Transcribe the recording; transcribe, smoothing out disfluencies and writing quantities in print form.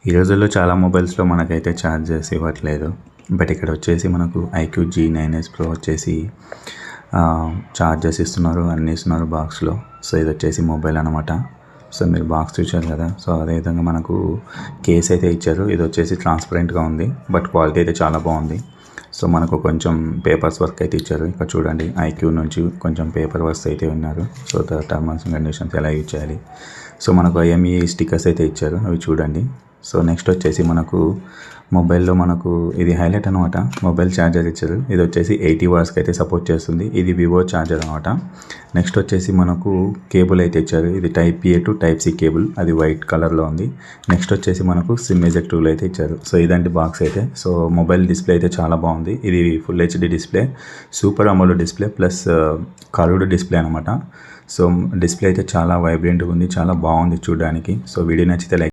ఈ రోజుల్లో చాలా మొబైల్స్లో మనకైతే ఛార్జర్స్ ఇవ్వట్లేదు. బట్ ఇక్కడ వచ్చేసి మనకు ఐక్యూ G9s Pro వచ్చేసి ఛార్జర్స్ ఇస్తున్నారు, అన్నీ ఇస్తున్నారు బాక్స్లో. సో ఇది వచ్చేసి మొబైల్ అనమాట. సో మీరు బాక్స్ చూశారు కదా. సో అదేవిధంగా మనకు కేస్ అయితే ఇచ్చారు. ఇది వచ్చేసి ట్రాన్స్పరెంట్గా ఉంది, బట్ క్వాలిటీ అయితే చాలా బాగుంది. సో మనకు కొంచెం పేపర్స్ వర్క్ అయితే ఇచ్చారు. ఇక్కడ చూడండి, ఐక్యూ నుంచి కొంచెం పేపర్ వర్క్స్ అయితే ఉన్నారు. సో టర్మ్స్ అండ్ కండిషన్స్ ఎలా యూజ్ చేయాలి. సో మనకు IMEI స్టిక్కర్స్ అయితే ఇచ్చారు, అవి చూడండి. సో నెక్స్ట్ వచ్చేసి మనకు మొబైల్లో మనకు ఇది హైలైట్ అనమాట. మొబైల్ ఛార్జర్ ఇచ్చారు. ఇది వచ్చేసి 80 వాట్స్కి అయితే సపోర్ట్ చేస్తుంది. ఇది వివో ఛార్జర్ అనమాట. నెక్స్ట్ వచ్చేసి మనకు కేబుల్ అయితే ఇచ్చారు. ఇది Type A to Type C cable, అది వైట్ కలర్లో ఉంది. నెక్స్ట్ వచ్చేసి మనకు సిమ్ ఎజెక్ట్ టూల్ అయితే ఇచ్చారు. సో ఇదండి బాక్స్ అయితే. సో మొబైల్ డిస్ప్లే అయితే చాలా బాగుంది. ఇది full HD display, super AMOLED display plus curved display అనమాట. సో డిస్ప్లే అయితే చాలా వైబ్రెంట్గా ఉంది, చాలా బాగుంది చూడడానికి. సో వీడియో నచ్చితే లైక్